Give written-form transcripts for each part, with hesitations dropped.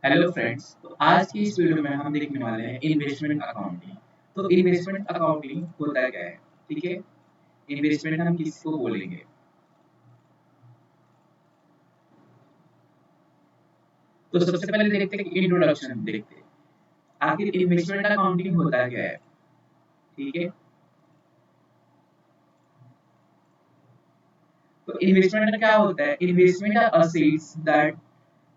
Hello friends. तो आज की इस वीडियो में हम देखने वाले हैं इन्वेस्टमेंट अकाउंटिंग। तो इन्वेस्टमेंट अकाउंटिंग होता क्या है? ठीक है, इन्वेस्टमेंट हम किसको बोलेंगे? तो सबसे पहले देखते हैं कि इंट्रोडक्शन देखते हैं, आखिर इन्वेस्टमेंट अकाउंटिंग होता क्या है। ठीक है, तो इन्वेस्टमेंट क्या होता है? Investment are assets that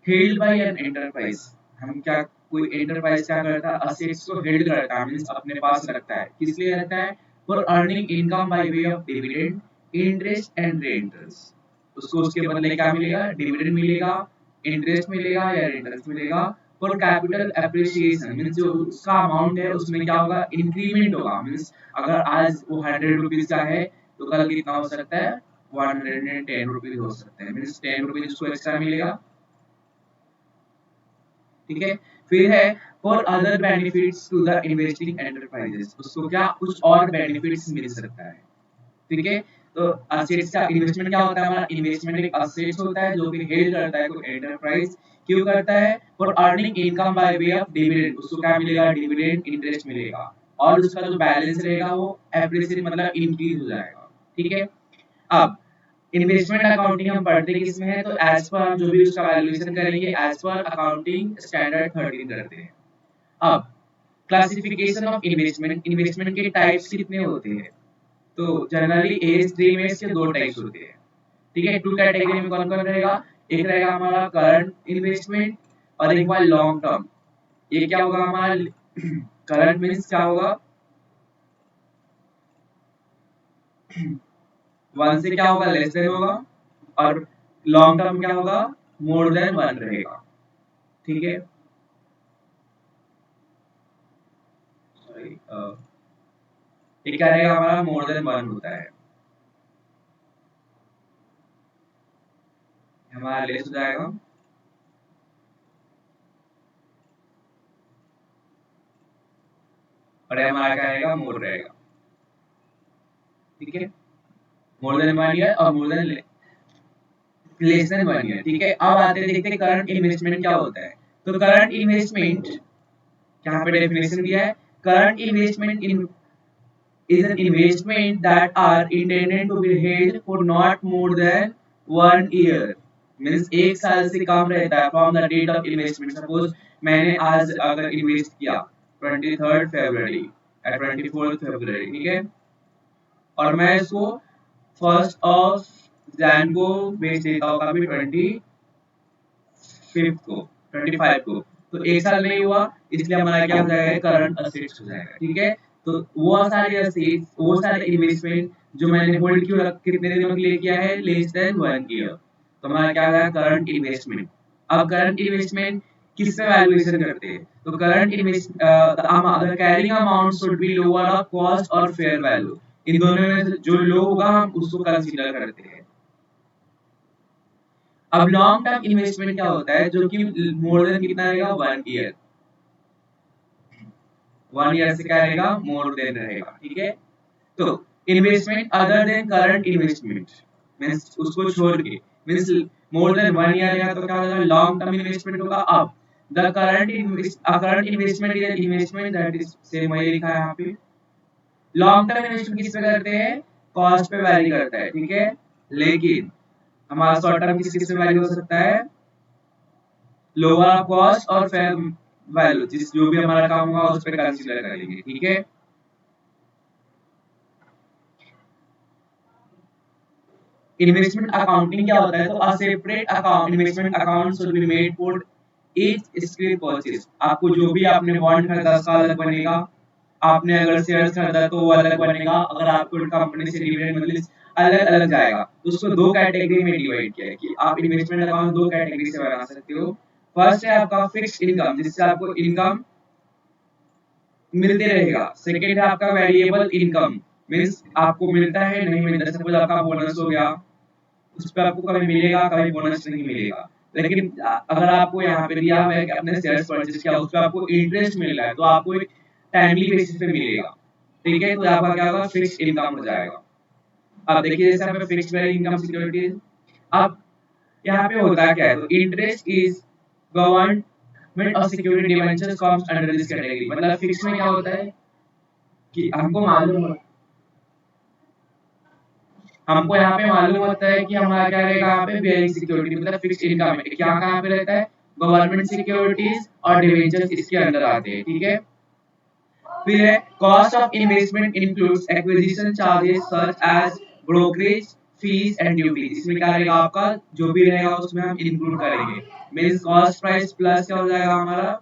held by an enterprise. हम क्या, कोई एंटरप्राइज क्या करता है? असेट्स को हेल्ड करता है, मींस अपने पास रखता है। किस लिए रखता है? For earning income by way of dividend, interest and rentals. उसको उसके बदले क्या मिलेगा? डिविडेंड मिलेगा, इंटरेस्ट मिलेगा या रेंटल्स मिलेगा। फॉर कैपिटल एप्रिसिएशन, मींस जो उसका अमाउंट है उसमें क्या होगा? इंक्रीमेंट होगा। मींस अगर आज वो 100 रुपीज का है तो कल कितना हो सकता है? 110 रुपीज हो सकते हैं। मींस 10 रुपीज उसको एक्स्ट्रा मिलेगा। ठीक है, फिर है for other benefits to the investing enterprises. उसको क्या कुछ और बेनिफिट्स मिल सकता है। ठीक है, तो असेट्स का इन्वेस्टमेंट क्या होता है? हमारा इन्वेस्टमेंट एक असेट्स होता है जो कि हेल्ड करता है कोई एंटरप्राइज। क्यों करता है? For earning income by way of dividend. उसको क्या मिलेगा? डिविडेंड, इंटरेस्ट मिलेगा। और उसका जो बैलेंस रहेगा वो एप्रिसिएट मतलब इंक्रीज हो जाएगा। ठीक है, अब इन्वेस्टमेंट अकाउंटिंग हम पढ़ते किसमें है? तो एज पर हम जो भी उसका वैल्यूएशन करेंगे एज पर अकाउंटिंग स्टैंडर्ड 13 करते हैं। अब क्लासिफिकेशन ऑफ इन्वेस्टमेंट, इन्वेस्टमेंट के टाइप्स कितने होते हैं? तो जनरली एज थ्री में इसके दो टाइप्स होते हैं। ठीक है, टू कैटेगरी में कौन कौन रहेगा? एक रहेगा हमारा करंट इन्वेस्टमेंट और एक हुआ लॉन्ग टर्म। ये क्या होगा हमारा? करंट मीन्स क्या होगा? वन से क्या होगा? लेस देन होगा। और लॉन्ग टर्म क्या होगा? मोर देन वन रहेगा। ठीक है, सॉरी, ये क्या रहेगा हमारा? मोर देन वन होता है, हमारा लेस हो जाएगा। और ये हमारा क्या रहेगा? मोर रहेगा। ठीक है, मोर देन वन ईयर और more than less than one year. ठीक है, अब आते देखते हैं करंट इन्वेस्टमेंट क्या होता है। तो करंट इन्वेस्टमेंट यहाँ पे डेफिनेशन दिया है। Current investment in is an investment that are intended to be held for not more than 1 year। Means एक साल से कम रहता है from the date of investment. Suppose मैंने आज अगर इन्वेस्ट किया 23 फरवरी या 24 फरवरी, ठीक है, और मैं इसको 1 को बेच देता हूँ, कभी 25 को, तो एक साल नहीं हुआ, इसलिए हमारा क्या हो जाएगा? करंट असेट्स हो जाएगा। ठीक है, तो वो सारे असेट्स, वो सारे इन्वेस्टमेंट जो मैंने होल्ड क्यों कितने दिनों के लिए किया है? लेस देन 1 ईयर, तो हमारा क्या हो जाएगा? Current investment. अब करंट इन्वेस्टमेंट किस पे वैल्यूएशन करते हैं? तो current invest the carrying amount should be lower of cost और फेयर वैल्यू। इन दोनों में से जो लो होगा हम उसको कंसीडर करते हैं। अब लॉन्ग टर्म इन्वेस्टमेंट क्या होता है? जो कि मोर देन कितना रहेगा? 1 ईयर। 1 ईयर से क्या रहेगा? मोर देन रहेगा। ठीक है, तो investment other than current investment means उसको छोड़ के, मींस मोर देन 1 ईयर रहेगा तो क्या होगा? लॉन्ग टर्म इन्वेस्टमेंट होगा। अब the current investment is an investment that is, same वही लिखा है यहाँ पे। लॉन्ग टर्म इन्वेस्टमेंट किस पे करते हैं? कॉस्ट पे वैरी करता है। ठीक है, लेकिन हमारा शॉर्ट टर्म किस किस पे वैरी हो सकता है? लोअर कॉस्ट और फेयर वैल्यू, जिस जो भी हमारा काम होगा उस पर कंसीडर करेंगे। ठीक है, इन्वेस्टमेंट अकाउंटिंग क्या होता है? तो a separate account, investment account should be made for each screen purchase. आपको जो भी आपने बॉन्ड खरीदा उसका अलग बनेगा, आपने अगर शेयर्स खरीदा तो वो अलग बनेगा, अगर आपको कंपनी से डिविडेंड मतलब अलग अलग जाएगा। तो उसको दो कैटेगरी में डिवाइड किया है कि आप इन्वेस्टमेंट अकाउंट दो कैटेगरी से बना सकते हो। फर्स्ट है आपका फिक्स्ड इनकम, जिससे आपको इनकम मिलते रहेगा। सेकेंड है आपका वेरिएबल इनकम, मींस आपको मिलता है नहीं मिलता। सपोज आपका बोनस हो गया, उस पर आपको कभी मिलेगा कभी बोनस नहीं मिलेगा। लेकिन अगर आपको यहाँ पे दिया हुआ है कि अपने शेयर्स परचेज किया, उस पर आपको इंटरेस्ट मिल रहा है तो आपको एक टाइमली बेसिस पे मिलेगा। ठीक है, तो आपका क्या होगा? फिक्स्ड इनकम हो जाएगा। अब देखिए जैसे आपका फिक्स्ड वैल्यू इनकम सिक्योरिटी, अब यहाँ पे होता क्या है? तो interest is govern department of security debentures comes under this category. मतलब फिक्स में क्या होता है कि हमको यहाँ पे मालूम होता है कि हमारा क्या रहेगा यहाँ पे बेयरिंग सिक्योरिटी मतलब फिक्स्ड इनकम है, क्या कहाँ पे रहता है गवर्नमेंट सिक्योरिटीज और डिवेंचर्स इसके अंदर आते हैं, ठीक है। फिर है cost of investment includes acquisition charges such as brokerage fees and duties. इसमें क्या रहेगा आपका जो भी रहेगा उसमें हम इंक्लूड करेंगे, मींस कॉस्ट प्राइस प्लस क्या हो जाएगा हमारा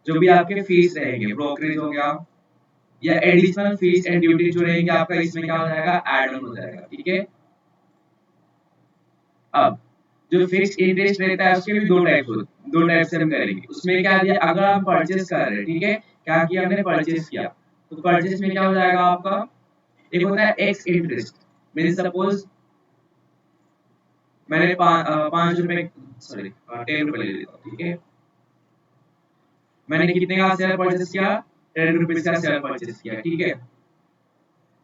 जो भी आपके फीस रहेंगे ब्रोकरेज हो गया या एडिशनल फीस एंड ड्यूटी जो रहेंगे आपका इसमें क्या हो जाएगा ऐड ऑन हो जाएगा, ठीक है। अब जो फिक्स्ड इंटरेस्ट रहता है उसके भी दो टाइप से हम करेंगे। उसमें क्या दिया अगर हम परचेस कर रहे हैं, ठीक है, क्या किया हमने परचेस किया तो परचेस में क्या हो जाएगा आपका एक होता है एक्स इंटरेस्ट, मीन सपोज मैंने 5 रुपए सॉरी 10 रुपए ले लेता हूँ, ठीक है। मैंने कितने का शेयर परचेस किया 10 रुपीज का शेयर परचेस किया, ठीक है।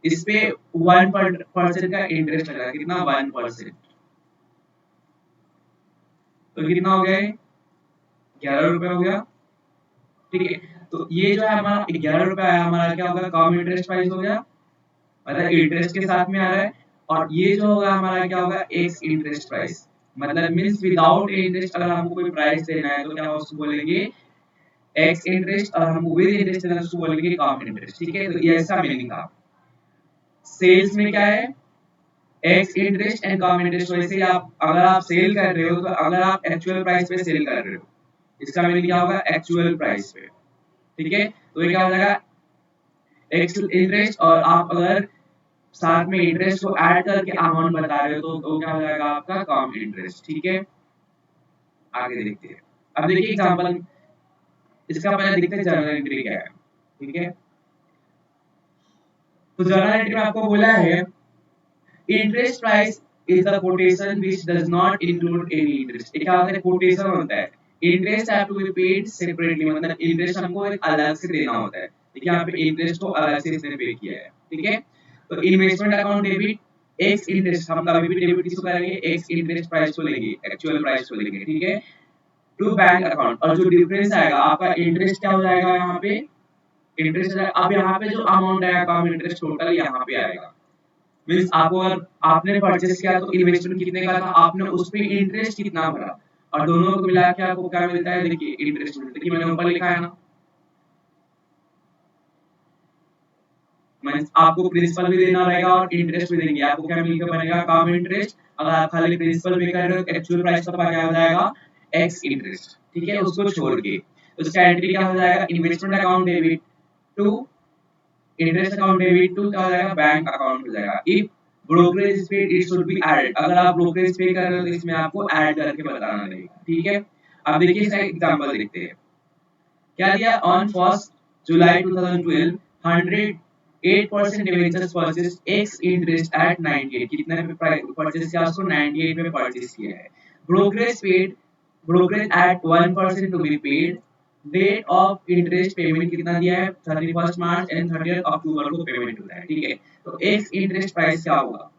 इस पे 1% का इंटरेस्ट लगा, कितना 1%, तो कितना हो गया 11 रुपए हो गया, ठीक है। तो ये जो है हमारा 11 रुपए आया हमारा क्या होगा कम इंटरेस्ट प्राइस हो गया, मतलब इंटरेस्ट के साथ में आ रहा है। और ये जो होगा हमारा क्या होगा एक्स इंटरेस्ट प्राइस, मतलब मींस विदाउट इंटरेस्ट अगर हमको कोई प्राइस देना है तो क्या उसको बोलेंगे एक्स इंटरेस्ट, और हमको विद इंटरेस्ट देना है उसको बोलेंगे कम इंटरेस्ट, ठीक है। तो ये ऐसा मीनिंग था। सेल्स में क्या है x interest and come interest. वैसे आप अगर आप सेल कर रहे हो तो अगर आप एक्चुअल प्राइस पे सेल कर रहे हो इसका मीनिंग क्या होगा एक्चुअल प्राइस पे, ठीक है। तो ये क्या हो जाएगा एक्स इंटरेस्ट, और आप अगर साथ में इंटरेस्ट को ऐड करके अमाउंट बता रहे हो तो क्या हो जाएगा आपका कम इंटरेस्ट, ठीक है। आगे देखते हैं। अब देखिए एग्जांपल इसका पहले देखते हैं जर्नल एंट्री क्या है, ठीक है। तो जर्नल एंट्री में आपको बोला है interest price is the quotation which does not include any interest। क्या होता है quotation होता है interest have to be paid separately, मतलब इंटरेस्ट हमको एक अलग से देना होता है, ठीक है। यहाँ पे इंटरेस्ट को अलग से इसने पे किया है, ठीक है। तो investment account debit x interest, हम कभी भी डेबिट किसको करेंगे एक्स इंटरेस्ट प्राइस को लेंगे एक्चुअल प्राइस को लेंगे, ठीक है, टू बैंक अकाउंट। और जो डिफरेंस आएगा आपका इंटरेस्ट क्या हो जाएगा यहाँ पे इंटरेस्ट। अब यहाँ पे जो अमाउंट आएगा कम इंटरेस्ट टोटल यहाँ पे आएगा, मींस आपको अगर आपने परचेस किया तो इन्वेस्टमेंट कितने का था आपने उस पे इंटरेस्ट कितना भरा और दोनों को मिला के आपको क्या मिलता है देखिए इंटरेस्ट मिलता है, देखिए मैंने ऊपर लिखा है ना, मींस आपको प्रिंसिपल भी देना रहेगा और इंटरेस्ट भी देंगे, आपको क्या मिलकर बनेगा कम इंटरेस्ट। अगर आप खाली प्रिंसिपल पे कर रहे हो तो एक्चुअल प्राइस का क्या हो जाएगा एक्स इंटरेस्ट, ठीक है। उसको छोड़ के तो इसका एंट्री क्या हो जाएगा investment account debit to interest account debit to क्या हो जाएगा बैंक अकाउंट हो जाएगा। If brokerage paid it should be added, अगर आप ब्रोकरेज पे कर रहे हो तो इसमें आपको ऐड करके बताना रहेगा, ठीक है। अब देखिए इसका एग्जांपल देखते हैं क्या दिया on 1 July 2012 108% debentures purchase x interest at 98, कितने पे परचेस किया उसको 98 पे परचेस किया है। Brokerage paid brokerage at 1% to be paid, date of interest payment कितना दिया है 31 मार्च एंड 30 अक्टूबर को पेमेंट होता है, ठीक है। तो एक्स इंटरेस्ट प्राइस क्या होगा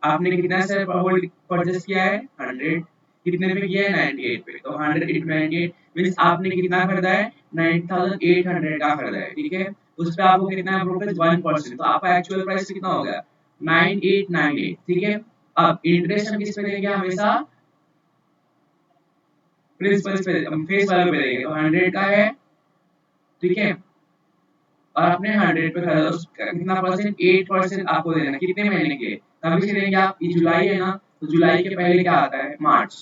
आपने कितना शेयर होल्ड परचेस किया है 100, कितने पे किया है 98 पे, तो 100 into 98 मींस आपने कितना खरीदा है 9800 का खरीदा है, ठीक है। उस पे आपको कितना है ब्रोकरेज 1%, तो आपका एक्चुअल प्राइस कितना हो गया 9898, ठीक है। अब इंटरेस्ट हम किस पे देंगे हमेशा प्रिंसिपल पे फेस वैल्यू पे देंगे, तो 100 का है, ठीक है। और आपने 100 पे खरीदा उसका कितना परसेंट 8% आपको देना, कितने महीने के तभी से देंगे आप। ये जुलाई है ना तो जुलाई के पहले क्या आता है मार्च,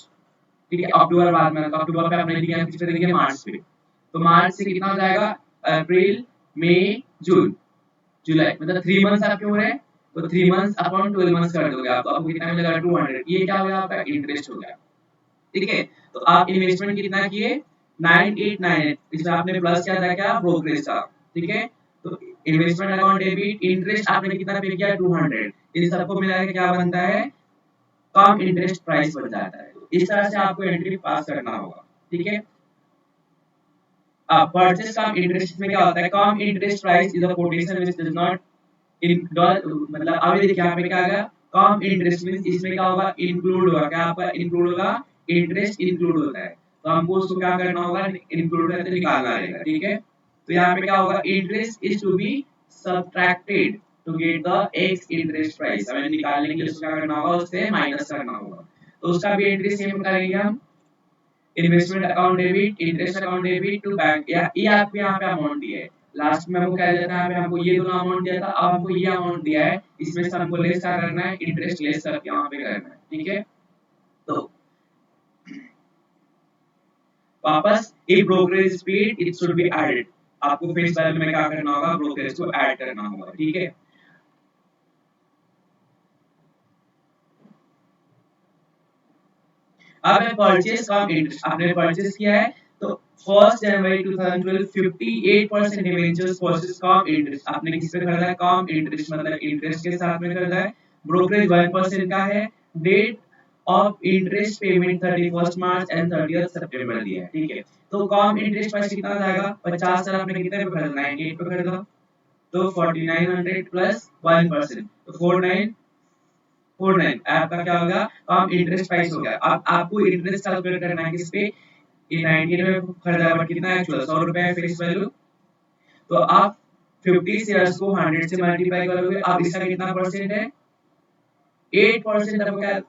ठीक है। अक्टूबर बाद में, तो अक्टूबर पे आपने दिया किस पे देंगे मार्च पे, तो मार्च से कितना हो जाएगा अप्रैल मई जून जुलाई, मतलब 3 मंथ्स आपके हो रहे हैं, तो 3 मंथ्स अपॉन 12 मंथ्स कर दोगे आप, तो आपको कितना मिलेगा 200, ये क्या हो गया आपका इंटरेस्ट हो गया, ठीक है। तो आप इन्वेस्टमेंट कितना किए 9898, इसमें आपने प्लस क्या था क्या ब्रोकरेज का, ठीक है। तो इन्वेस्टमेंट अकाउंट डेबिट इंटरेस्ट आपने कितना पे किया 200, इन सबको मिला के क्या बनता है कम इंटरेस्ट प्राइस बन जाता है। तो इस तरह से आपको एंट्री पास करना होगा, ठीक है। अब परचेस कम इंटरेस्ट में क्या होता है cum interest price is a quotation which does not in मतलब अभी देखिए यहाँ पे क्या आ गया कम इंटरेस्ट मींस इसमें क्या होगा इंक्लूड होगा, क्या आपका इंक्लूड होगा इंटरेस्ट इंक्लूड होता है। तो हमको उसको क्या करना होगा, इंक्लूड करके निकालना रहेगा, ठीक है। तो यहाँ पे क्या होगा, interest is to be subtracted to get the ex interest price, हमें निकालने के लिए उसको क्या करना होगा, उससे माइनस करना होगा। तो उसका भी एंट्री सेम करेंगे हम, investment account debit, interest account debit to bank, या ये आपको यहाँ पे अमाउंट दिया है, लास्ट में हमको क्या देता है, हमको ये दोनों अमाउंट दिया था, अब हमको ये अमाउंट दिया है, इसमें से हमको लेस क्या करना है, इंटरेस्ट लेस करके यहाँ पे करना है, ठीक है। तो वापस a brokerage paid it should be added, आपको फेस वैल्यू में क्या करना होगा, ब्रोकरेज को ऐड करना होगा, ठीक है। अब है परचेस कम इंटरेस्ट, आपने परचेस किया है तो 1 जनवरी 2012 58% डिवेंचर्स परचेस कम इंटरेस्ट, आपने किस पे खरीदा है, कम इंटरेस्ट, मतलब इंटरेस्ट के साथ में खरीदा है। ब्रोकरेज 1% का है, date of interest payment 31 March and 30 सितंबर दिया है, ठीक है। तो कम इंटरेस्ट पर कितना जाएगा, 50 सर आपने कितने पे खरीदा, 98 पे खरीदा, तो 4900 प्लस 1%, तो 4949 आपका क्या होगा, कम इंटरेस्ट प्राइस हो गया। अब आपको इंटरेस्ट कैलकुलेट करना है किस पे, ये 90 में खरीदा बट कितना एक्चुअल 100 रुपए है फेस वैल्यू, तो आप 50 शेयर्स को 100 से मल्टीप्लाई करोगे, अब इसका कितना परसेंट है, 8% आपका क्या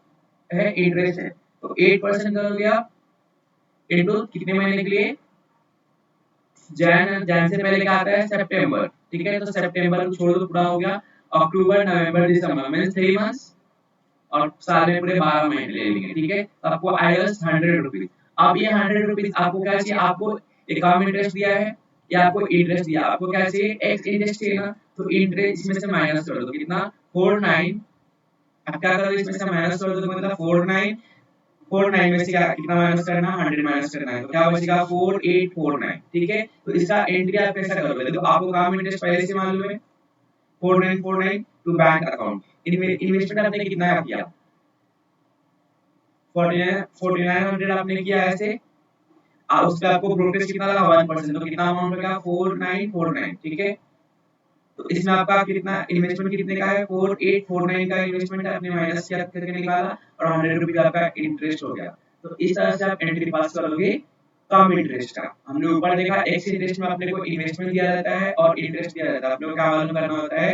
है, इंटरेस्ट है, तो 8% करोगे आप इनटू कितने महीने के लिए, जैन से पहले क्या आता है, सितंबर, ठीक है। तो सितंबर को छोड़ दो, पूरा हो गया, अक्टूबर नवंबर दिसंबर मींस 3 मंथ्स, और साल में पूरे 12 महीने ले लेंगे, ठीक है। तो आपको आएगा 100 रुपीज। अब ये 100 रुपीज आपको क्या चाहिए, आपको कम इंटरेस्ट दिया है या आपको इंटरेस्ट दिया, आपको क्या चाहिए, एक्स इंटरेस्ट चाहिए ना, तो इंटरेस्ट इसमें से माइनस कर दो, कितना 49, अब क्या करोगे, इसमें से माइनस कर दो, तो मतलब 49 में से क्या कितना माइनस करना है, 100 माइनस करना है, तो क्या बचेगा 4849, ठीक है। तो इसका एंट्री आप कैसा करोगे, देखो आपको कम इंटरेस्ट पहले से मालूम है, 4949 टू बैंक अकाउंट, इन्वेस्टमेंट आपने कितना किया, 4900 आपने किया ऐसे, उस पे आपको ब्रोकरेज कितना लगा 1%, तो कितना अमाउंट लगा 4949, ठीक है। तो इसमें आपका कितना इन्वेस्टमेंट कितने का है, 4849 का इन्वेस्टमेंट आपने माइनस किया करके निकाला, और 100 रुपीज आपका इंटरेस्ट हो गया। तो इस तरह से आप एंट्री पास करोगे कम इंटरेस्ट का। हमने ऊपर देखा एक्स इंटरेस्ट में अपने को इन्वेस्टमेंट दिया जाता है और इंटरेस्ट दिया जाता है, अपने को क्या मालूम करना होता है,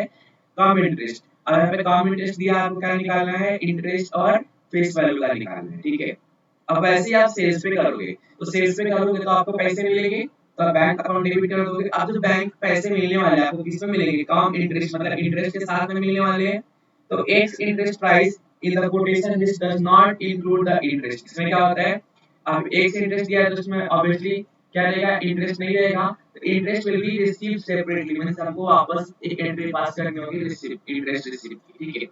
कम इंटरेस्ट। अब यहाँ पे कम इंटरेस्ट दिया, आपको क्या निकालना है, इंटरेस्ट और फेस वैल्यू का निकालना है, ठीक है। अब ऐसे ही आप सेल्स पे करोगे, तो सेल्स पे करोगे तो आपको पैसे मिलेंगे, तो आप बैंक अकाउंट डेबिट कर दोगे। अब जो बैंक पैसे मिलने वाले हैं आपको किस में मिलेंगे, कम इंटरेस्ट, मतलब इंटरेस्ट के साथ में मिलने वाले हैं। तो x interest price in the quotation this does not include the interest, इसमें क्या होता है, आप एक्स इंटरेस्ट दिया है तो उसमें ऑब्वियसली क्या रहेगा, इंटरेस्ट नहीं रहेगा, तो interest will be received separately, means हमको वापस एक एंट्री पास करनी होगी रिसीव, इंटरेस्ट रिसीव, ठीक है।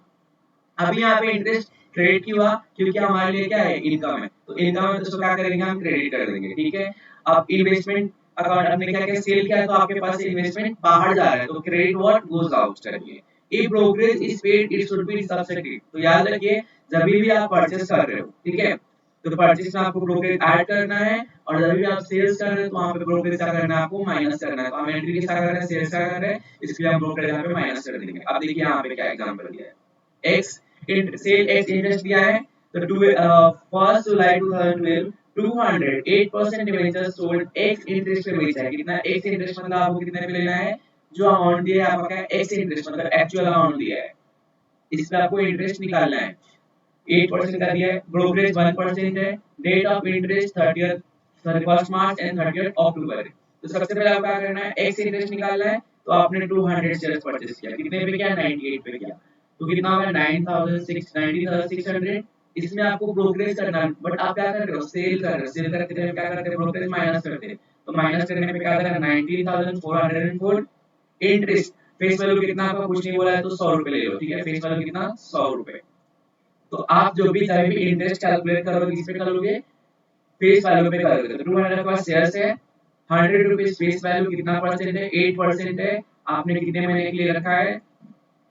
अभी यहाँ पे इंटरेस्ट क्रेडिट क्यों हुआ, क्योंकि हमारे लिए क्या है, इनकम है, तो इनकम है तो उसको क्या करेंगे, हम क्रेडिट कर देंगे, ठीक है। अब इन्वेस्टमेंट अकाउंट आपने क्या क्या सेल किया, तो आपके पास इन्वेस्टमेंट बाहर जा रहा है, तो क्रेडिट व्हाट गोज आउट करिए। If brokerage is paid it should B subsidy, तो याद रखिए जब भी आप परचेस कर रहे हो, ठीक है, तो परचेस में आपको ब्रोकरेज ऐड करना है, और जब भी आप सेल्स कर रहे हो तो वहां पे ब्रोकरेज क्या करना है, आपको माइनस करना है। तो हम एंट्री किसका कर रहे हैं, सेल्स का कर रहे हैं, इसलिए हम ब्रोकरेज यहाँ पे माइनस कर देंगे। अब देखिए यहाँ पे क्या एग्जांपल दिया है, एक्स सेल एक्स इंटरेस्ट दिया है, तो 1 जुलाई 2012 208% डिवेंचर सोल्ड एक्स इंटरेस्ट पे बेचा है, कितना एक्स इंटरेस्ट, मतलब आपको कितने पे लेना है, जो अमाउंट दिया है आपका एक्स इंटरेस्ट, मतलब एक्चुअल अमाउंट दिया है, इस पे आपको इंटरेस्ट निकालना है। 8% का दिया है, ब्रोकरेज 1% है, date of interest 31 March and 30 October. तो सबसे पहले आपको क्या करना है, एक्स इंटरेस्ट निकालना है, तो आपने 200 शेयर्स परचेस किया, कितने पे किया, 98 पे किया, तो कितना होगा 9600, इसमें आपको ब्रोकरेज करना है, बट आप क्या कर रहे हो, सेल कर रहे हो, सेल करते हैं क्या करते हैं, ब्रोकरेज माइनस करते हैं, तो माइनस करने पे क्या करेगा 19404, इंटरेस्ट फेस वैल्यू कितना आपका कुछ नहीं बोला है, तो 100 रुपए ले लो, ठीक है, फेस वैल्यू कितना 100 रुपए। तो आप जो भी जब भी इंटरेस्ट कैलकुलेट करोगे किस पे करोगे, फेस वैल्यू पे करोगे। तो 200 का शेयर्स है, 100 रुपीज फेस वैल्यू कितना परसेंट है, 8% है, आपने कितने महीने के लिए रखा है,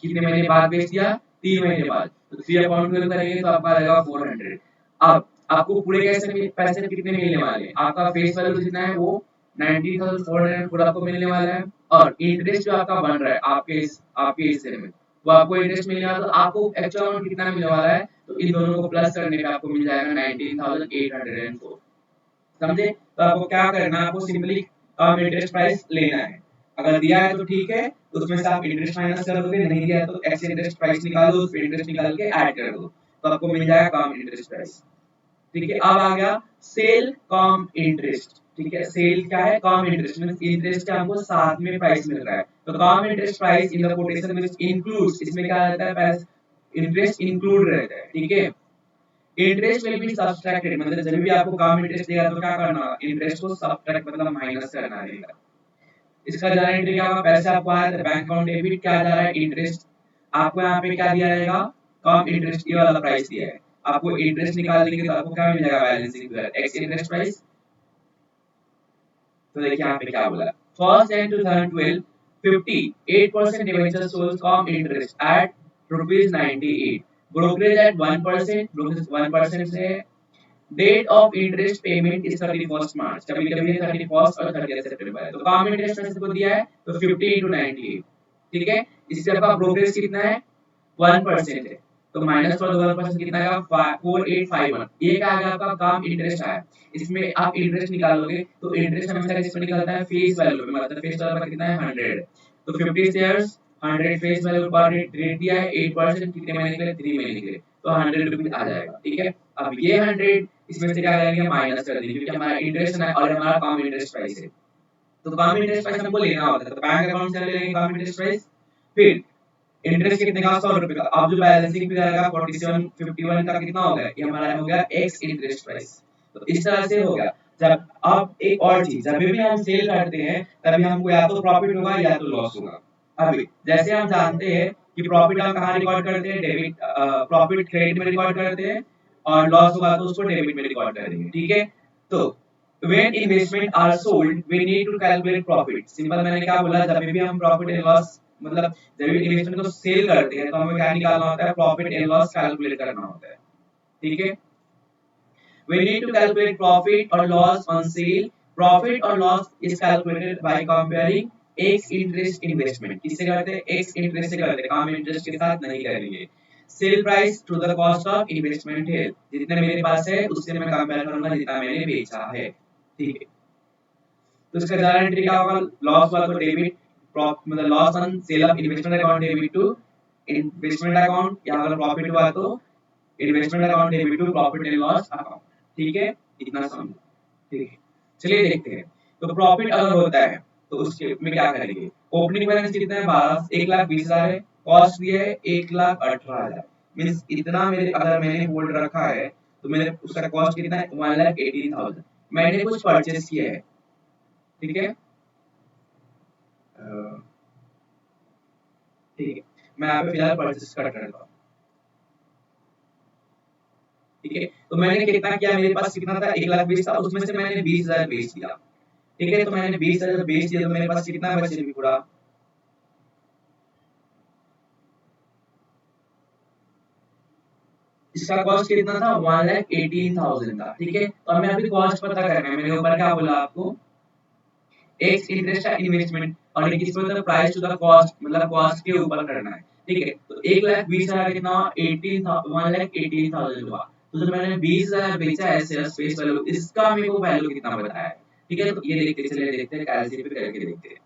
कितने महीने बाद बेच दिया, 3 महीने बाद, तो 3 अपॉन 12 करेंगे तो आपका आएगा 400। अब आपको पूरे कैसे पैसे कितने मिलने वाले हैं, आपका फेस वैल्यू जितना है वो 90,400 पूरा आपको मिलने वाला है, और इंटरेस्ट जो आपका बन रहा है आपके हिस्से में वो आपको इंटरेस्ट मिलने वाला है, तो आपको एक्चुअल अमाउंट कितना मिलने वाला है, तो इन दोनों को प्लस करने पे आपको मिल जाएगा 19,804। समझे? तो आपको क्या करना है, आपको सिंपली कम इंटरेस्ट प्राइस लेना है। अगर दिया है तो ठीक है, तो उसमें से आप इंटरेस्ट माइनस कर दोगे, नहीं दिया है तो ऐसे इंटरेस्ट प्राइस निकालो, उस पे इंटरेस्ट निकाल के ऐड कर दो, तो आपको मिल जाएगा कम इंटरेस्ट प्राइस। ठीक है, अब आ गया सेल कम इंटरेस्ट। ठीक है, सेल क्या है? कम इंटरेस्ट मींस इंटरेस्ट का हमको साथ में प्राइस मिल रहा है, तो cum interest price in the quotation means includes, इसमें क्या रहता है? इंटरेस्ट इंक्लूड रहता है। ठीक है, इंटरेस्ट विल बी सब्ट्रैक्टेड, मतलब जब भी आपको कम इंटरेस्ट देगा तो क्या करना? इंटरेस्ट को सब्ट्रैक्ट मतलब माइनस करना रहेगा। इसका जरा एंट्री क्या होगा? पैसे आपको आया था बैंक अकाउंट डेबिट, क्या जा रहा है? इंटरेस्ट। आपको यहाँ पे क्या दिया रहेगा? कम इंटरेस्ट, ये वाला प्राइस दिया है। आपको इंटरेस्ट निकाल देंगे तो आपको क्या मिल जाएगा? Balancing figure ex interest price. तो देखिए यहाँ पे क्या बोला, first and 2012 58% debenture sold cum interest at ₹98, brokerage at 1%, brokerage 1% से। Date of interest payment is 31 March, कभी कभी 31 और 30 सितंबर है, तो कम इंटरेस्ट में सबको दिया है तो 50 into 98। ठीक है, इससे आपका ब्रोकरेज कितना है? 1% है, तो माइनस कर दो 1% कितना आएगा? 4851। ये क्या आ गया? आपका कम इंटरेस्ट आया। इसमें आप इंटरेस्ट निकालोगे तो इंटरेस्ट हमेशा किस पे निकलता है? फेस वैल्यू पे, मतलब फेस वैल्यू पर कितना है? 100, तो 50 शेयर्स 100 फेस वैल्यू पर रेट दिया है 8%, कितने महीने के लिए? 3 महीने के लिए, तो 100 रुपीज आ जाएगा। ठीक है, अब ये 100 इसमें से क्या करेंगे? माइनस कर देंगे, क्योंकि हमारा इंटरेस्ट है और हमारा कम इंटरेस्ट प्राइस है, तो कम इंटरेस्ट प्राइस हमको लेना होता है, तो बैंक अकाउंट से ले लेंगे कम इंटरेस्ट प्राइस। फिर इंटरेस्ट कितने का? 100 रुपए का। अब जो बैलेंसिंग फिगर आएगा 4751 का कितना हो गया? ये हमारा हो गया एक्स इंटरेस्ट प्राइस। तो इस तरह से हो गया। जब अब एक और चीज, जब भी हम सेल करते हैं तभी हमको या तो प्रॉफिट होगा या तो लॉस होगा। अभी जैसे हम जानते हैं कि प्रॉफिट हम कहाँ रिकॉर्ड करते हैं? डेबिट, प्रॉफिट क्रेडिट में रिकॉर्ड करते हैं, और लॉस होगा तो उसको डेबिट में रिकॉर्ड करेंगे। ठीक है, तो when investment are sold we need to calculate profit। Simple मैंने क्या बोला? जब भी हम प्रॉफिट एंड लॉस, मतलब जब भी इन्वेस्टमेंट को सेल करते हैं तो हमें क्या निकालना होता है? प्रॉफिट एंड लॉस कैलकुलेट करना होता है। ठीक है, we need to calculate profit or loss on sale। profit or loss is calculated by comparing x interest investment, किससे करते हैं? x interest से करते हैं, कम इंटरेस्ट के साथ नहीं करेंगे। Sale price to the cost of investment है, जितने मेरे पास है उससे मैं कंपेयर करूंगा जितना मैंने बेचा है। ठीक है, तो इसका ज़्यादा एंट्री क्या होगा? लॉस हुआ तो डेबिट, मतलब loss on sale of investment account debit to investment account, या अगर प्रॉफिट हुआ तो investment account debit to profit and loss account. ठीक है, इतना समझो। ठीक है, चलिए देखते हैं। तो प्रॉफिट अगर होता है तो उसके में क्या करेंगे? ओपनिंग बैलेंस कितना है? 1,20,000 है, कॉस्ट भी है 1,18,000, मींस इतना मेरे, अगर मैंने होल्ड रखा है तो मेरे उसका कॉस्ट कितना है? 1,18,000। मैंने कुछ परचेस किया है। ठीक है, ठीक है, मैं यहाँ पे फिलहाल परचेस कर रहा हूँ। ठीक है, तो मैंने कितना किया? मेरे पास कितना था? 1,20,000 था, उसमें से मैंने 20,000 बेच दिया। ठीक है, तो मैंने 20,000 बेच दिया तो मेरे पास कितना बचे भी पूरा? इसका कॉस्ट कितना था? 1,18,000 था। ठीक है, तो हमें अभी कॉस्ट पता करना है। मैंने ऊपर क्या बोला आपको? एक्स इंटरेस्ट है इन्वेस्टमेंट, और ये किस पे? प्राइस टू द कॉस्ट, मतलब कॉस्ट के ऊपर करना है। ठीक है, तो 1,20,000 कितना? 1,18,000 हुआ। तो जब मैंने 20,000 बेचा है शेयर फेस वैल्यू, इसका मेरे को वैल्यू कितना बताया है? ठीक है, तो ये देखते चले, देखते हैं कैलकुलेट करके देखते हैं।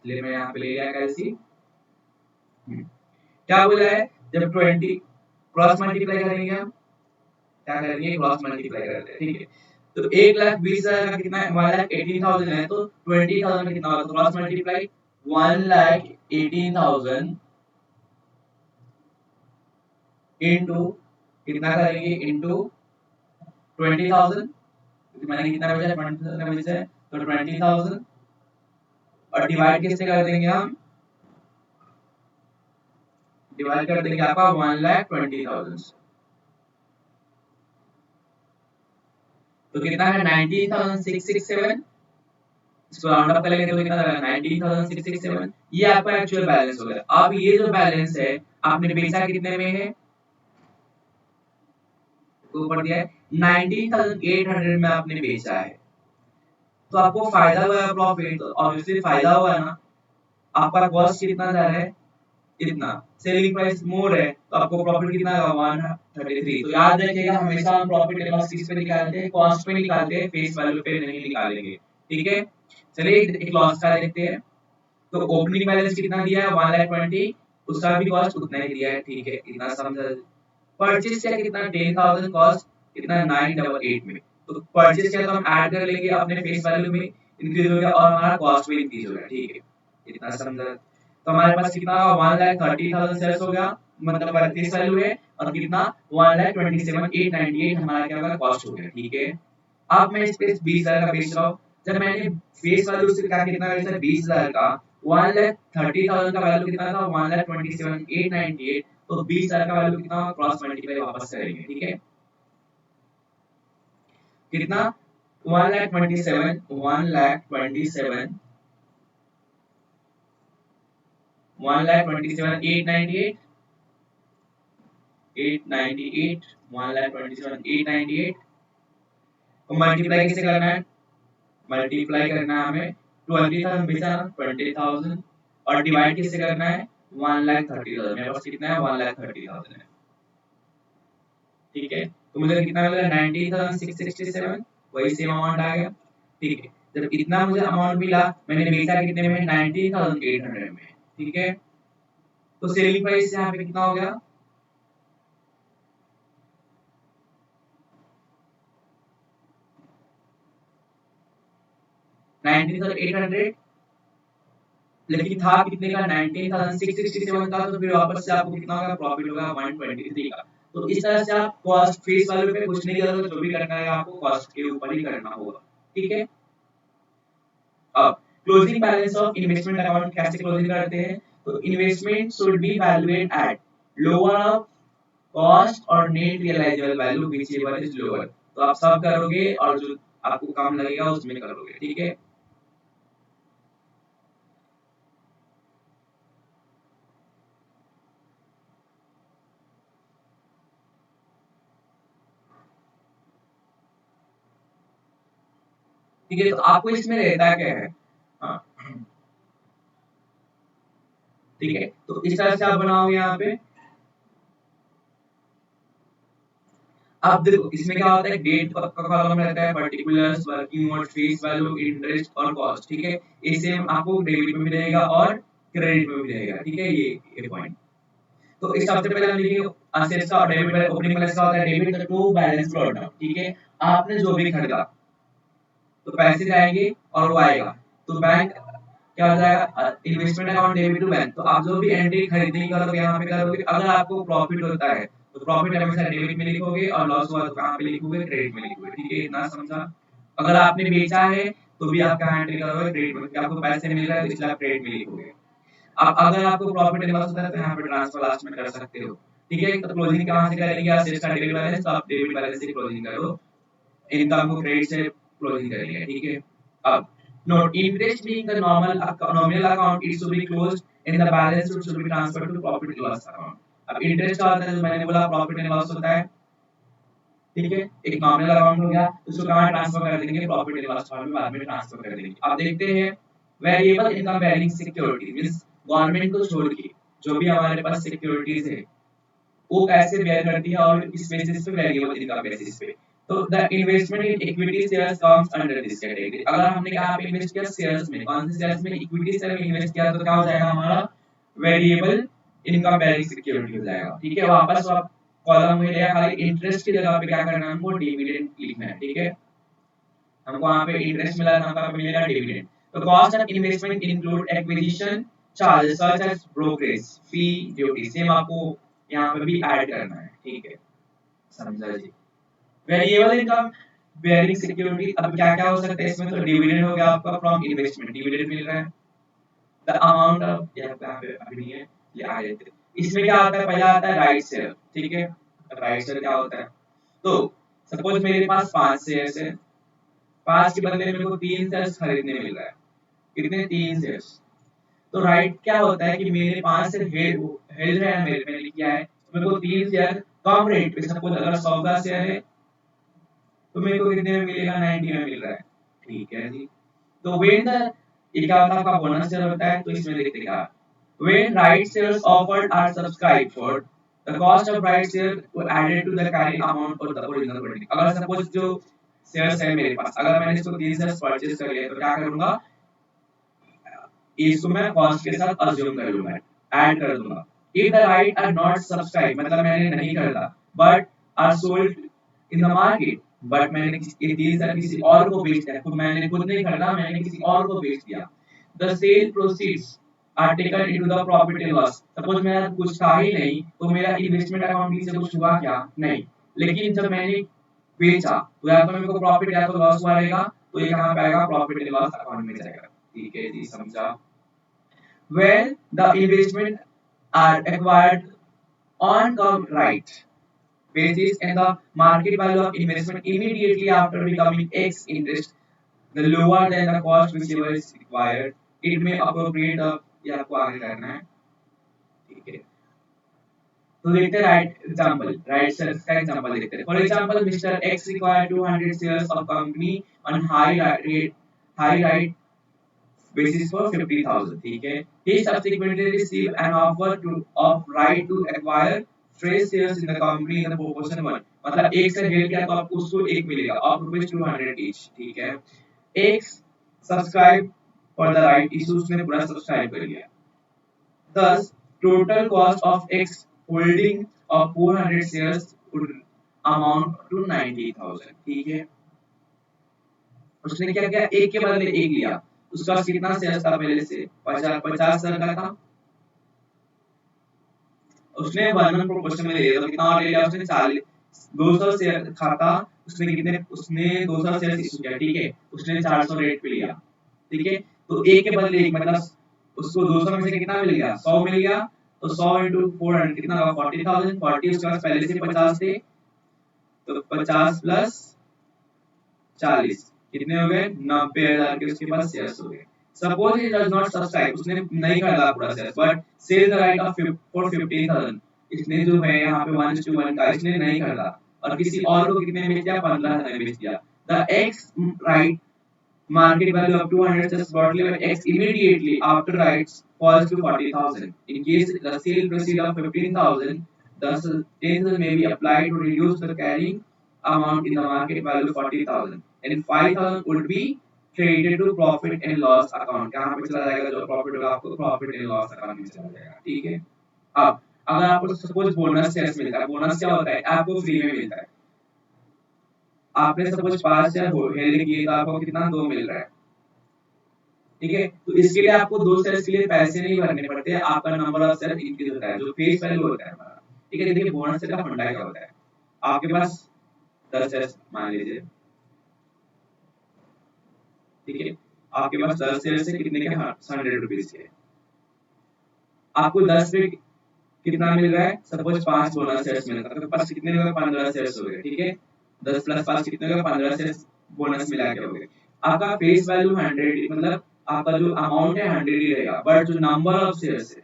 चलिए मैं यहाँ पे ले लिया कैलसी। क्या बोला है? जब 20 क्रॉस मल्टीप्लाई करेंगे हम, क्या करेंगे? क्रॉस मल्टीप्लाई करते हैं। ठीक है, तो 1,20,000 का कितना है? 1,18,000 है, तो 20,000 कितना होगा? क्रॉस मल्टीप्लाई 1,18,000 इनटू कितना करेंगे? इनटू 20,000, क्योंकि मैंने कितना बचा है? 20,000 का बचा है, तो 20,000 और डिवाइड किससे कर देंगे हम? डिवाइड कर देंगे आपका 1,20,000। तो कितना है? 19,667। इसको राउंड अप करेंगे तो कितना आएगा? 19,667। ये आपका एक्चुअल बैलेंस हो गया। अब ये जो बैलेंस है आपने बेचा कितने में है? ऊपर दिया है 19,800 में आपने बेचा है, तो आपको फायदा हुआ है प्रॉफिट? तो ऑब्वियसली फायदा हुआ ना। आपका कॉस्ट कितना जा रहा है? इतना, सेलिंग प्राइस मोर है तो आपको प्रॉफिट कितना आएगा 133। तो याद रखिएगा हमेशा हम प्रॉफिट एंड लॉस किस पे निकालते हैं, कॉस्ट पे निकालते हैं, फेस वैल्यू पे नहीं निकालेंगे, ठीक है। चलिए एक लॉस का देखते हैं। तो ओपनिंग बैलेंस कितना दिया है 1,20,000, उसका भी कॉस्ट उतना ही दिया है, ठीक है, इतना समझा। परचेज किया कितना 10,000, कॉस्ट कितना 988 में। तो परचेज किया तो हम ऐड कर लेंगे अपने फेस वैल्यू में, इंक्रीज हो गया और हमारा कॉस्ट भी इंक्रीज हो गया, ठीक है, इतना समझा। तो हमारे पास कितना 1,30,000 सेल्स हो गया, मतलब परचेज वैल्यू है, और कितना 1,27,898 हमारा क्या होगा, कॉस्ट हो गया, ठीक है। अब मैं इस पे 20,000 का बेच रहा हूँ। जब मैंने फेस वैल्यू से क्या कितना बेचा 20,000 का, 1,30,000 का वैल्यू कितना था 1,27,898, तो 20,000 का वैल्यू कितना क्रॉस मल्टीप्लाई वापस करेंगे, ठीक है। कितना 1,27,1,27 1,27,898 898 1,27,898 को मल्टीप्लाई किससे करना है, मल्टीप्लाई करना है हमें 20,000 बेचा 20,000 और डिवाइड किससे करना है 1,30,000। मेरे पास कितना है 1,30,000 है, ठीक है। तो मुझे कितना मिला 19,667, वही सेम अमाउंट आ गया, ठीक है। जब इतना मुझे अमाउंट मिला, मैंने बेचा कितने में 19,800 में, ठीक है। तो सेलिंग प्राइस यहाँ पे कितना हो गया 19,800, लेकिन था कितने का 19,667 का, तो फिर वापस से आपको कितना होगा प्रॉफिट होगा 123 का। तो इस तरह से आप कॉस्ट फेस वैल्यू पे कुछ नहीं करोगे, जो भी करना है आपको कॉस्ट के ऊपर ही करना होगा, ठीक है। अब closing balance of investment account कैसे क्लोजिंग करते हैं, तो investment should be valuate at lower of cost और net realisable value whichever is lower. तो आप सब करोगे और जो आपको कम लगेगा उसमें करोगे, ठीक है। ठीक है, तो आपको इसमें रहता क्या है, हाँ ठीक है। तो इस तरह से आप बनाओगे यहाँ पे। अब देखो इसमें क्या होता है, डेट का कॉलम रहता है, particulars, working note, face value, interest और कॉस्ट, ठीक है। इसे आपको डेबिट में भी रहेगा और क्रेडिट में भी रहेगा, ठीक है, ये पॉइंट। तो इस सबसे पहले हम लिखेंगे असेट्स का डेबिट, ओपनिंग बैलेंस का होता है debit to balance brought down, ठीक है। आपने जो भी खरीदा तो पैसे जाएंगे और वो आएगा, तो बैंक क्या हो जाएगा investment account debit to bank. तो आप जो भी एंट्री खरीदने करोगे यहाँ पे करोगे, अगर आपको प्रॉफिट होता है तो प्रॉफिट हमेशा डेबिट में लिखोगे और लॉस हुआ तो कहाँ पे लिखोगे, क्रेडिट में लिखोगे, ठीक है, इतना समझा। अगर आपने बेचा है तो भी आप कहाँ एंट्री करोगे, क्रेडिट में, आपको पैसे मिल रहा है तो इसलिए आप क्रेडिट में लिखोगे। अब अगर आपको प्रॉफिट एंड लॉस होता है तो यहाँ पे ट्रांसफर लास्ट में कर सकते हो, ठीक है। तो क्लोजिंग कहाँ से करेंगे, असेट्स का डेबिट बैलेंस, तो आप डेबिट बैलेंस से क्लोजिंग करो, इनकम को क्रेडिट से क्लोजिंग करेंगे, ठीक है। अब note interest being the nominal account, it should be closed in the balance sheet, should be transferred to profit and loss account। अब इंटरेस्ट क्या होता है, जो मैंने बोला प्रॉफिट एंड लॉस होता है, ठीक है, एक नॉमिनल अकाउंट हो गया, उसको कहाँ ट्रांसफर कर देंगे, प्रॉफिट एंड लॉस अकाउंट में बाद में ट्रांसफर कर देंगे। अब देखते हैं variable income bearing security means government को छोड़ के जो भी हमारे पास सिक्योरिटीज है वो कैसे बेयर करती है और किस बेसिस पे, वेरिएबल इनकम बेसिस पे। तो the investment in equity shares comes under this category. अगर हमने यहाँ पे इन्वेस्ट किया शेयर्स में, कौन से शेयर्स में, इक्विटी शेयर में इन्वेस्ट किया, तो क्या हो जाएगा हमारा वेरिएबल इनकम बेयरिंग सिक्योरिटी हो जाएगा, ठीक है। वापस आप कॉलम में या खाली इंटरेस्ट की जगह पे क्या करना है, हमको डिविडेंड लिखना है, ठीक है। हमको वहाँ पे इंटरेस्ट मिला था, हमको मिलेगा डिविडेंड। तो cost of investment include acquisition charges such as brokerage fee, duty, same आपको यहाँ पे भी ऐड करना है, ठीक है, समझा जी। वेरिएबल इनकम बेयरिंग सिक्योरिटी, अब क्या क्या हो सकता है इसमें, तो डिविडेंड हो गया आपका फ्रॉम इन्वेस्टमेंट, डिविडेंड मिल रहा है, द अमाउंट ऑफ, यहाँ पे अभी नहीं है, ये आ जाते। इसमें क्या आता है, पहला आता है राइट शेयर, ठीक है। राइट शेयर क्या होता है, तो सपोज मेरे पास 5 शेयर्स है, 5 के बदले मेरे को 3 शेयर्स खरीदने मिल रहा है, कितने, 3 शेयर्स। तो राइट क्या होता है कि मेरे 5 शेयर हेल्ड है, मेरे मैंने किया है, तो मेरे को 3 शेयर कम रेट पे, सपोज अगर 100 का शेयर है तो मेरे को कितने में मिलेगा, 90 में मिल रहा है, ठीक है जी। तो व्हेन द, ये क्या होता है आपका बोनस शेयर होता है, तो इसमें देखते क्या When right shares offered are subscribed for, the cost of right share were added to the carrying amount of the original holding. अगर सपोज जो शेयर्स है मेरे पास, अगर मैंने इसको 3 शेयर्स परचेज कर लिया तो क्या करूंगा, इसको मैं कॉस्ट के साथ अज्यूम कर लूंगा, ऐड कर दूंगा. If the right are not subscribe, मतलब मैंने नहीं खरीदा, but are sold in the market, but मैंने ये 3 शेयर किसी और को बेच दिया, खुद मैंने खुद नहीं खरीदा, मैंने किसी और को बेच दिया. The sale proceeds are taken into the profit and loss. Suppose मेरा कुछ था ही नहीं तो मेरा इन्वेस्टमेंट अकाउंट से कुछ हुआ क्या, नहीं. लेकिन जब मैंने बेचा तो या तो मेरे को प्रॉफिट या तो लॉस हुआ रहेगा, तो ये कहां पे आएगा, प्रॉफिट एंड लॉस अकाउंट में जाएगा. ठीक है जी, समझा. When the investment are acquired on the right basis and the market value of investment immediately after becoming X interest the lower than the cost whichever is required, it may appropriate the, ये आपको आगे करना है. ठीक है, तो देखते हैं राइट एग्जांपल, राइट शेयर्स का एग्जांपल देखते हैं. For example mister x required 200 shares of company on high right basis for 50,000. ठीक है, he subsequently received an offer of right to acquire fresh shares in the company in the proportion 1. मतलब एक से hello किया तो आपको उसको एक मिलेगा of ₹200 each. ठीक है, X subscribe for the right issue, उसने पूरा सब्सक्राइब कर लिया. Thus total cost of X holding of 400 shares would amount to 90,000. ठीक है, उसने क्या किया, एक के बदले एक लिया. उसका कितना शेयर था पहले से, 50 शेयर का था, उसने 1:1 प्रोपोर्शन में ले लिया. तो कितना और ले लिया उसने, 40 200 शेयर खाता, उसने कितने, उसने 200 शेयर इशू किया. ठीक है, उसने 400 रेट पे लिया. ठीक है, तो एक के बदले एक, मतलब उसको 200 में से कितना मिल गया, 100 मिल गया. तो 100 into 400 कितना होगा, 40,000. 40 उसके पास पहले से 50 थे, तो 50 प्लस 40 कितने हो गए, 90,000 के उसके पास शेयर्स हो गए. Suppose he does not subscribe, उसने नहीं खरीदा पूरा share, but sell the right off for 15,000. इसने जो है यहाँ पे 1:1 का इसने नहीं खरीदा और किसी और को कितने बेच दिया, 15,000 में बेच दिया. The x right market value of 200 just bought by X immediately after rights falls to 40,000. In case the sale proceed of 15,000, thus 10,000 may be applied to reduce the carrying amount in the market value 40,000, and 5,000 would be credited to profit and loss account. कहाँ पे चला जाएगा, जो profit होगा आपको profit and loss account में चला जाएगा. ठीक है, अब अगर आपको सपोज बोनस शेयर्स मिलता है, बोनस क्या होता है, आपको फ्री में मिलता है. आपने सपोज 5 शेयर होल्ड किए तो आपको कितना, 2 मिल रहा है. ठीक है, तो इसके लिए आपको 2 शेयर्स के लिए पैसे नहीं भरने पड़ते, आपका नंबर ऑफ शेयर इंक्रीज होता है, जो फेस वैल्यू होता है हमारा. ठीक है, देखिए बोनस शेयर का फंडा क्या होता है, आपके पास 10 शेयर्स मान लीजिए. ठीक है, आपके पास 10 शेयर से कितने के, 100 रुपीस के, आपको 10 पे कितना मिल रहा है, सपोज 5 बोनस शेयर्स मिल रहा है, आपके पास कितने हो गए, 15 शेयर्स हो गए. ठीक है, 10 प्लस 5 कितने हो गए, 15 शेयर्स बोनस मिला के हो गए. आपका फेस वैल्यू 100, मतलब आपका जो अमाउंट है 100 ही रहेगा, बट जो नंबर ऑफ शेयर्स है,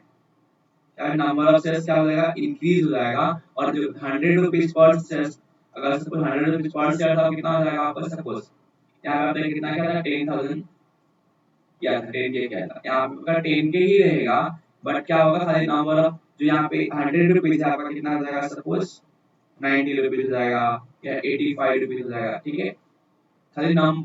क्या नंबर ऑफ शेयर्स क्या हो जाएगा, इंक्रीज हो जाएगा. और जो 100 रुपीस पर शेयर, अगर सपोज 100 रुपीस पर शेयर था, कितना हो जाएगा आपका, सपोज यहाँ पे कितना क्या था, 10,000 क्या था, 10 के क्या था, यहाँ पे 10 के ही रहेगा, बट क्या होगा, खाली नंबर ऑफ जो यहाँ पे 100 रुपीस है आपका कितना हो जाएगा, सपोज 90 रुपीस हो जाएगा या 85 रुपीस हो जाएगा. ठीक है, खाली नाम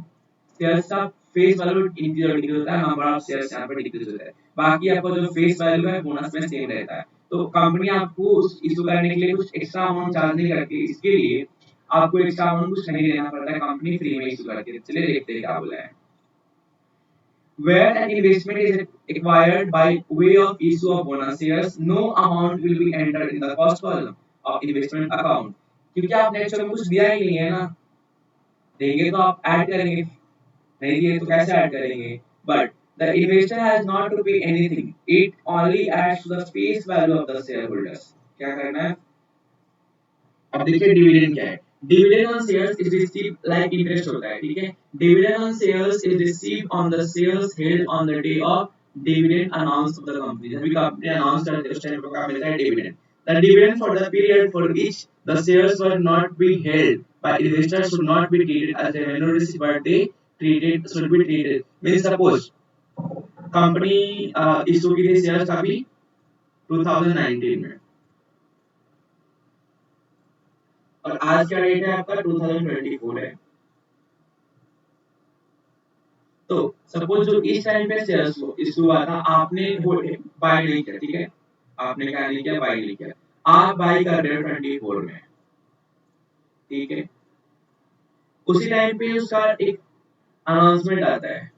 शेयर्स का फेस वैल्यू इंक्रीज और डिक्रीज होता है, नंबर ऑफ शेयर्स यहाँ पे डिक्रीज होता है. बाकी आपका जो फेस वैल्यू है बोनस में सेम रहता है. तो कंपनी आपको उस इशू करने के लिए कुछ एक्स्ट्रा अमाउंट चार्ज नहीं करती, इसके लिए आपको एक्स्ट्रा अमाउंट कुछ नहीं देना पड़ता है, कंपनी फ्री में इशू करती है. चलिए देखते हैं क्या बोला है. Where an investment is acquired by way of issue of bonus shares, no amount will be entered in the cost column of investment account. क्योंकि आपने एक्चुअली में कुछ दिया ही नहीं है ना, देंगे तो आप ऐड करेंगे, नहीं दिए तो कैसे ऐड करेंगे. But the investor has not to pay anything, it only adds to the face value of the shareholders. क्या करना है, अब देखिए डिविडेंड क्या है. Dividend on shares is received like interest होता है. ठीक है, dividend on shares is received on the shares held on the day of dividend announce of the company. जब भी कंपनी अनाउंस करती है उस टाइम पर मिलता है dividend. The dividend for the period for which the shares were not be held by investors should not be treated as a minority, but they should be treated. Means suppose company issue की थी shares अभी 2019 में, और आज का date है आपका 2024 है। तो सपोज जो इस टाइम पे शेयर्स इशू हुआ था, आपने बाय नहीं किया, ठीक है, आपने क्या नहीं किया, बाय नहीं किया, आप बाय कर रहे हो 24 में, ठीक है, उसी टाइम पे उसका एक अनाउंसमेंट आता है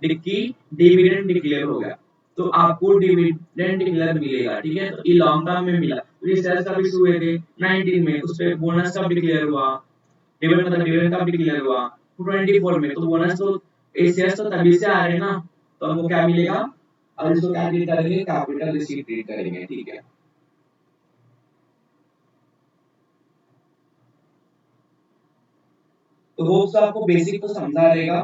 कि डिविडेंड डिक्लेयर हो गया, तो आपको डिविडेंड डिक्लेयर मिलेगा, ठीक है, तो ये लॉन्ग टर्म में मिला, तो ये शेयर्स कब इशू हुए थे 19 में, उस पे बोनस कब डिक्लेयर हुआ, डिविडेंड मतलब डिविडेंड कब डिक्लेयर हुआ 24 में, तो बोनस तो ये शेयर्स तो तभी से आ रहे हैं ना, तो हमको क्या मिलेगा, अब इसको क्या ट्रीट करेंगे, कैपिटल रिसीट ट्रीट करेंगे, ठीक है। तो होप्स आपको बेसिक तो समझा रहेगा।